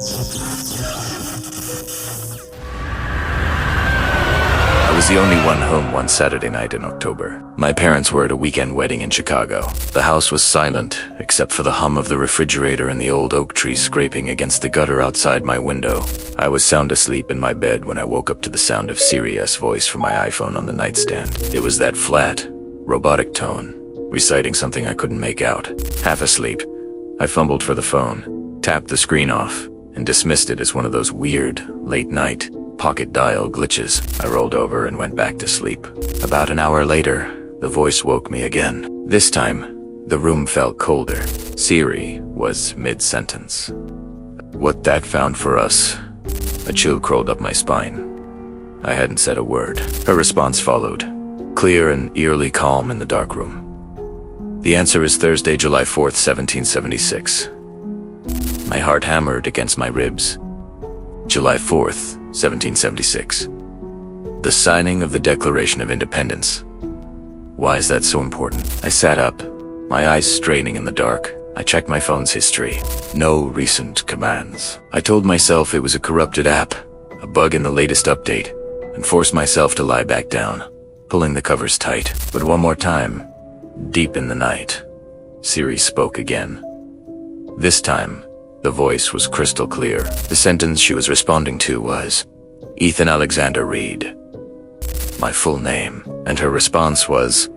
I was the only one home one Saturday night in October. My parents were at a weekend wedding in Chicago. The house was silent, except for the hum of the refrigerator and the old oak tree scraping against the gutter outside my window. I was sound asleep in my bed when I woke up to the sound of Siri's voice from my iPhone on the nightstand. It was that flat, robotic tone, reciting something I couldn't make out. Half asleep, I fumbled for the phone, tapped the screen off, and dismissed it as one of those weird, late-night, pocket dial glitches. I rolled over and went back to sleep. About an hour later, the voice woke me again. This time, the room felt colder. Siri was mid-sentence. What that found for us? A chill crawled up my spine. I hadn't said a word. Her response followed, clear and eerily calm in the dark room. The answer is Thursday, July 4th, 1776. My heart hammered against my ribs. July 4th, 1776. The signing of the Declaration of Independence. Why is that so important? I sat up, my eyes straining in the dark. I checked my phone's history. No recent commands. I told myself it was a corrupted app, a bug in the latest update, and forced myself to lie back down, pulling the covers tight. But one more time, deep in the night, Siri spoke again. This time, the voice was crystal clear. The sentence she was responding to was, Ethan Alexander Reed. My full name. And her response was,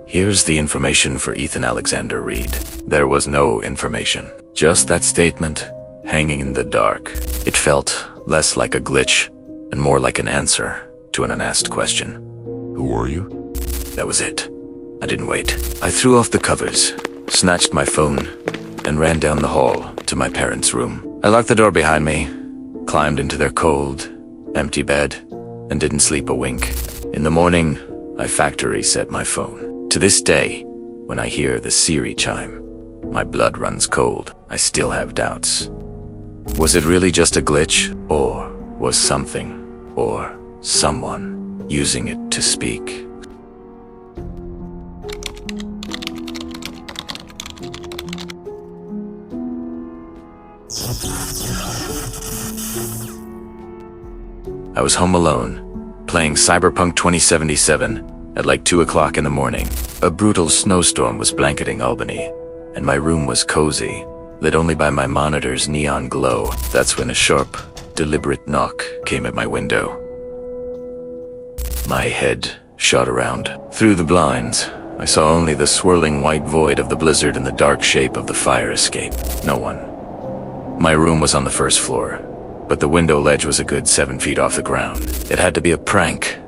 here's the information for Ethan Alexander Reed. There was no information. Just that statement, hanging in the dark. It felt less like a glitch and more like an answer to an unasked question. Who are you? That was it. I didn't wait. I threw off the covers, snatched my phone, and ran down the hall to my parents' room. I locked the door behind me, climbed into their cold, empty bed, and didn't sleep a wink. In the morning, I factory reset my phone. To this day, when I hear the Siri chime, my blood runs cold. I still have doubts. Was it really just a glitch, or was something, or someone, using it to speak? I was home alone, playing Cyberpunk 2077 at like 2 o'clock in the morning. A brutal snowstorm was blanketing Albany, and my room was cozy, lit only by my monitor's neon glow. That's when a sharp, deliberate knock came at my window. My head shot around. Through the blinds, I saw only the swirling white void of the blizzard and the dark shape of the fire escape. No one. My room was on the first floor, but the window ledge was a good 7 feet off the ground. It had to be a prank.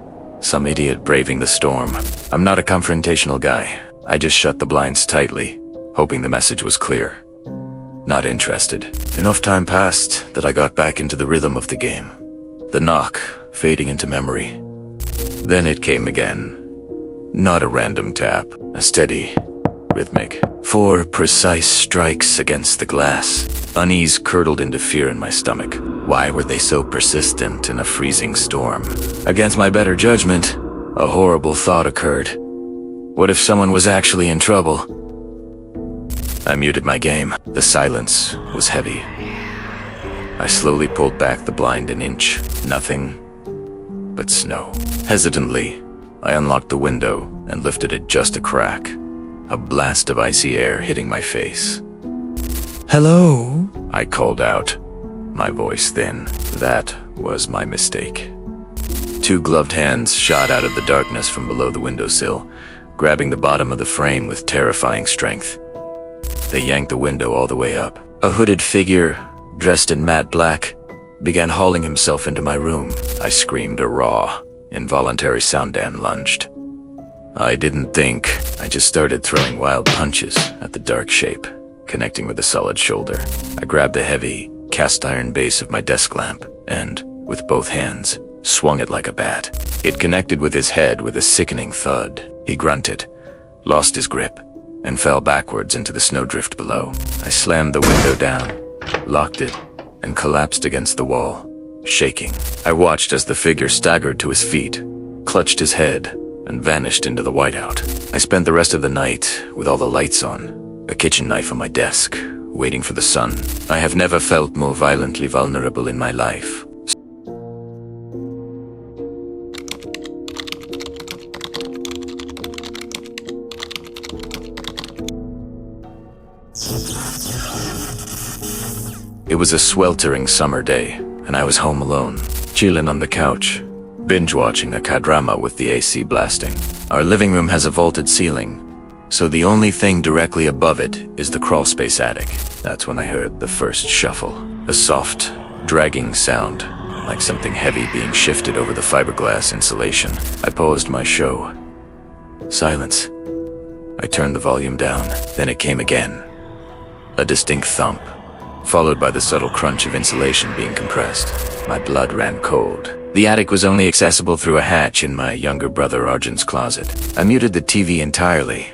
Some idiot braving the storm. I'm not a confrontational guy. I just shut the blinds tightly, hoping the message was clear. Not interested. Enough time passed that I got back into the rhythm of the game. The knock fading into memory. Then it came again. Not a random tap, a steady, rhythmic. 4 precise strikes against the glass. Unease curdled into fear in my stomach. Why were they so persistent in a freezing storm? Against my better judgment, a horrible thought occurred. What if someone was actually in trouble? I muted my game. The silence was heavy. I slowly pulled back the blind an inch. Nothing but snow. Hesitantly, I unlocked the window and lifted it just a crack. A blast of icy air hitting my face. "Hello?" I called out, my voice thin. That was my mistake. 2 gloved hands shot out of the darkness from below the windowsill, grabbing the bottom of the frame with terrifying strength. They yanked the window all the way up. A hooded figure, dressed in matte black, began hauling himself into my room. I screamed a raw, involuntary sound and lunged. I didn't think. I just started throwing wild punches at the dark shape, connecting with the solid shoulder. I grabbed the heavy, cast-iron base of my desk lamp and, with both hands, swung it like a bat. It connected with his head with a sickening thud. He grunted, lost his grip, and fell backwards into the snowdrift below. I slammed the window down, locked it, and collapsed against the wall, shaking. I watched as the figure staggered to his feet, clutched his head, and vanished into the whiteout. I spent the rest of the night with all the lights on, a kitchen knife on my desk, waiting for the sun. I have never felt more violently vulnerable in my life. It was a sweltering summer day, and I was home alone, chilling on the couch, binge-watching a K-drama with the AC blasting. Our living room has a vaulted ceiling, so the only thing directly above it is the crawlspace attic. That's when I heard the first shuffle. A soft, dragging sound, like something heavy being shifted over the fiberglass insulation. I paused my show. Silence. I turned the volume down, then it came again. A distinct thump, followed by the subtle crunch of insulation being compressed. My blood ran cold. The attic was only accessible through a hatch in my younger brother Arjun's closet. I muted the TV entirely.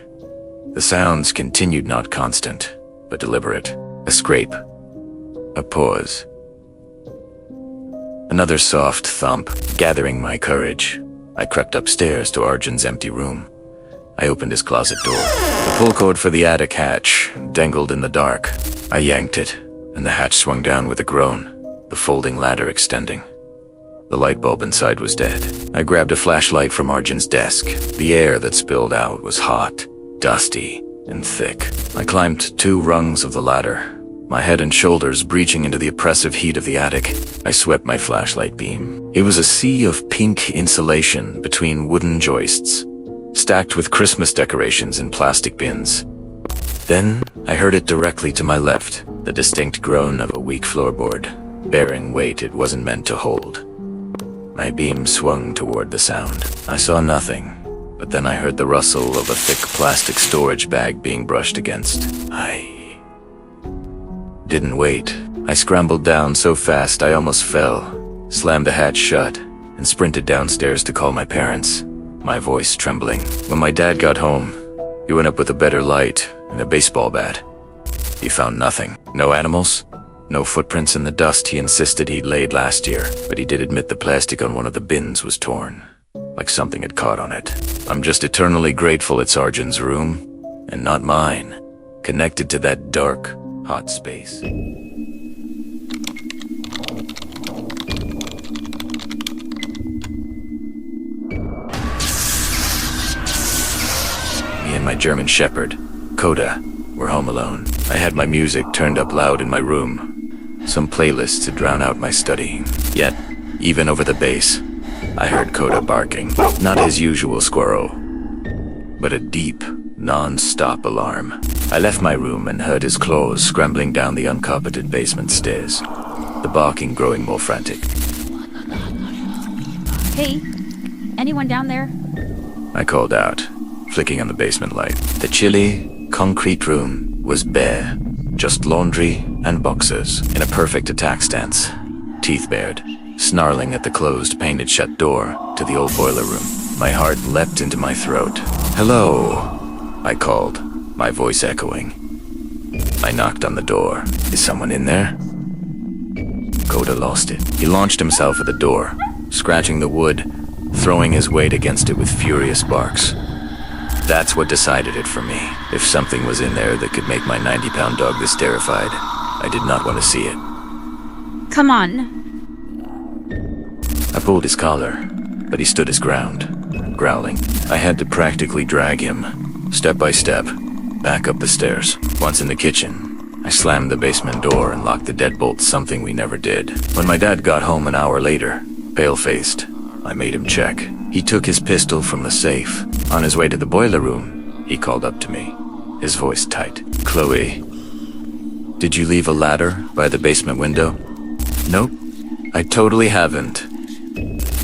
The sounds continued, not constant, but deliberate. A scrape. A pause. Another soft thump. Gathering my courage, I crept upstairs to Arjun's empty room. I opened his closet door. The pull cord for the attic hatch dangled in the dark. I yanked it, and the hatch swung down with a groan, the folding ladder extending. The light bulb inside was dead. I grabbed a flashlight from Arjun's desk. The air that spilled out was hot, dusty, and thick. I climbed 2 rungs of the ladder, my head and shoulders breaching into the oppressive heat of the attic. I swept my flashlight beam. It was a sea of pink insulation between wooden joists, stacked with Christmas decorations in plastic bins. Then I heard it directly to my left, the distinct groan of a weak floorboard, bearing weight it wasn't meant to hold. My beam swung toward the sound. I saw nothing, but then I heard the rustle of a thick plastic storage bag being brushed against. I didn't wait. I scrambled down so fast I almost fell, slammed the hatch shut, and sprinted downstairs to call my parents, my voice trembling. When my dad got home, he went up with a better light and a baseball bat. He found nothing. No animals, no footprints in the dust he insisted he'd laid last year, but he did admit the plastic on one of the bins was torn, like something had caught on it. I'm just eternally grateful it's Arjun's room, and not mine, connected to that dark, hot space. Me and my German Shepherd, Coda, were home alone. I had my music turned up loud in my room, some playlists to drown out my studying. Yet, even over the bass, I heard Coda barking. Not his usual squirrel, but a deep, non-stop alarm. I left my room and heard his claws scrambling down the uncarpeted basement stairs, the barking growing more frantic. Hey, anyone down there? I called out, flicking on the basement light. The chilly, concrete room was bare, just laundry and boxers in a perfect attack stance, teeth bared, snarling at the closed, painted shut door to the old boiler room. My heart leapt into my throat. "Hello," I called, my voice echoing. I knocked on the door. "Is someone in there?" Coda lost it. He launched himself at the door, scratching the wood, throwing his weight against it with furious barks. That's what decided it for me. If something was in there that could make my 90-pound dog this terrified, I did not want to see it. Come on. I pulled his collar, but he stood his ground, growling. I had to practically drag him, step by step, back up the stairs. Once in the kitchen, I slammed the basement door and locked the deadbolt, something we never did. When my dad got home an hour later, pale-faced, I made him check. He took his pistol from the safe. On his way to the boiler room, he called up to me, his voice tight. "Chloe, did you leave a ladder by the basement window?" "Nope, I totally haven't."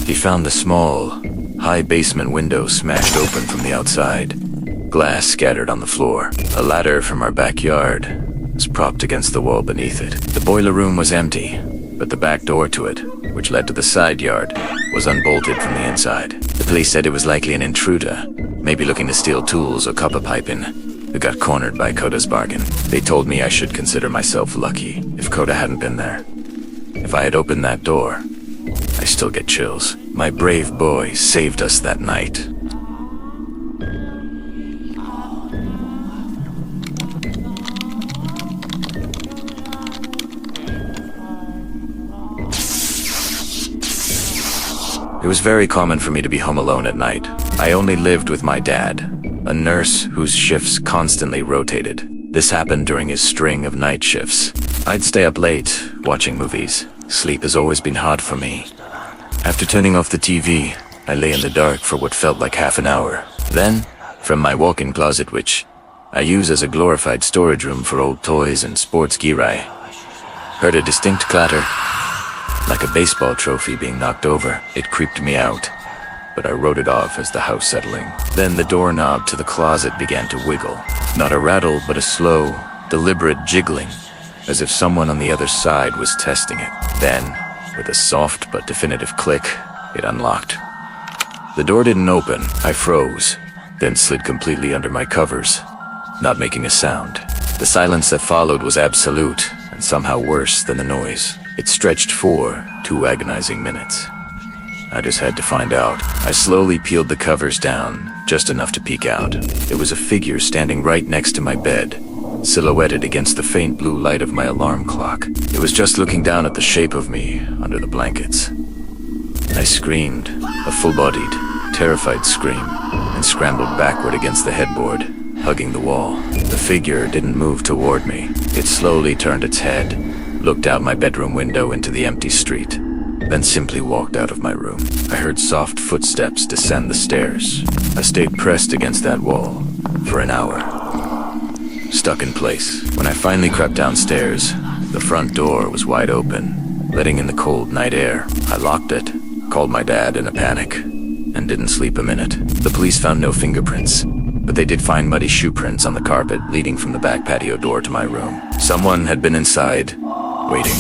He found the small, high basement window smashed open from the outside, glass scattered on the floor. A ladder from our backyard was propped against the wall beneath it. The boiler room was empty, but the back door to it, which led to the side yard, was unbolted from the inside. The police said it was likely an intruder, maybe looking to steal tools or copper piping, who got cornered by Coda's bargain. They told me I should consider myself lucky if Coda hadn't been there. If I had opened that door, I still get chills. My brave boy saved us that night. It was very common for me to be home alone at night. I only lived with my dad, a nurse whose shifts constantly rotated. This happened during his string of night shifts. I'd stay up late, watching movies. Sleep has always been hard for me. After turning off the TV, I lay in the dark for what felt like half an hour. Then, from my walk-in closet, which I use as a glorified storage room for old toys and sports gear, I heard a distinct clatter, like a baseball trophy being knocked over. It creeped me out, but I wrote it off as the house settling. Then the doorknob to the closet began to wiggle. Not a rattle, but a slow, deliberate jiggling, as if someone on the other side was testing it. Then, with a soft but definitive click, it unlocked. The door didn't open. I froze, then slid completely under my covers, not making a sound. The silence that followed was absolute, and somehow worse than the noise. It stretched for 2 agonizing minutes. I just had to find out. I slowly peeled the covers down, just enough to peek out. It was a figure standing right next to my bed, silhouetted against the faint blue light of my alarm clock. It was just looking down at the shape of me under the blankets. I screamed, a full-bodied, terrified scream, and scrambled backward against the headboard, hugging the wall. The figure didn't move toward me. It slowly turned its head, looked out my bedroom window into the empty street, then simply walked out of my room. I heard soft footsteps descend the stairs. I stayed pressed against that wall for an hour, stuck in place. When I finally crept downstairs, the front door was wide open, letting in the cold night air. I locked it, called my dad in a panic, and didn't sleep a minute. The police found no fingerprints, but they did find muddy shoe prints on the carpet leading from the back patio door to my room. Someone had been inside, waiting.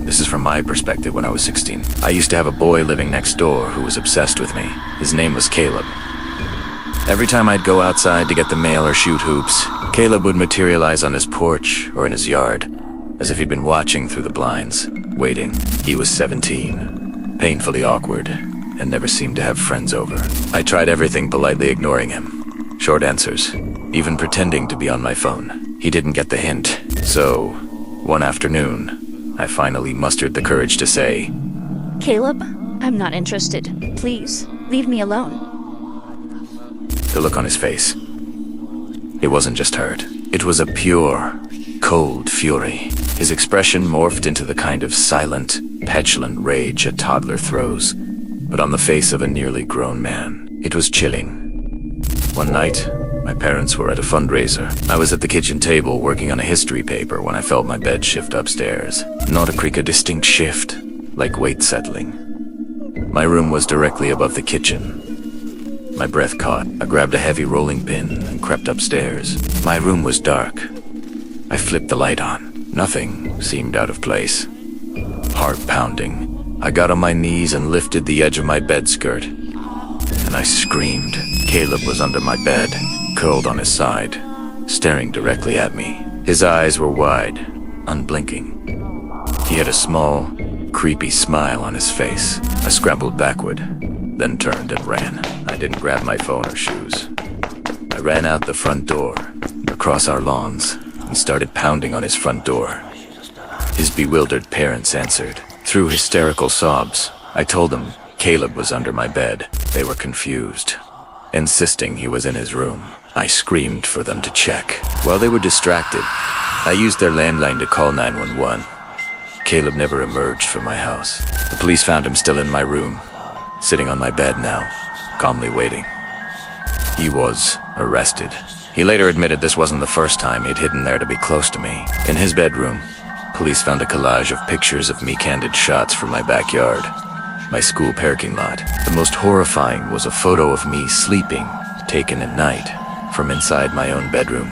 This is from my perspective when I was 16. I used to have a boy living next door who was obsessed with me. His name was Caleb. Every time I'd go outside to get the mail or shoot hoops, Caleb would materialize on his porch or in his yard, as if he'd been watching through the blinds, waiting. He was 17, painfully awkward, and never seemed to have friends over. I tried everything, politely ignoring him. Short answers, even pretending to be on my phone. He didn't get the hint, so one afternoon, I finally mustered the courage to say, Caleb, I'm not interested. Please, leave me alone. The look on his face, it wasn't just hurt. It was a pure, cold fury. His expression morphed into the kind of silent, petulant rage a toddler throws, but on the face of a nearly grown man. It was chilling. One night, my parents were at a fundraiser. I was at the kitchen table working on a history paper when I felt my bed shift upstairs. Not a creak, a distinct shift, like weight settling. My room was directly above the kitchen. My breath caught. I grabbed a heavy rolling pin and crept upstairs. My room was dark. I flipped the light on. Nothing seemed out of place. Heart pounding. I got on my knees and lifted the edge of my bed skirt. And I screamed. Caleb was under my bed, curled on his side, staring directly at me. His eyes were wide, unblinking. He had a small, creepy smile on his face. I scrambled backward, then turned and ran. I didn't grab my phone or shoes. I ran out the front door, across our lawns, and started pounding on his front door. His bewildered parents answered. Through hysterical sobs, I told them Caleb was under my bed. They were confused, insisting he was in his room. I screamed for them to check. While they were distracted, I used their landline to call 911. Caleb never emerged from my house. The police found him still in my room, sitting on my bed now, calmly waiting. He was arrested. He later admitted this wasn't the first time he'd hidden there to be close to me. In his bedroom, police found a collage of pictures of me candid shots from my backyard, my school parking lot. The most horrifying was a photo of me sleeping, taken at night, from inside my own bedroom.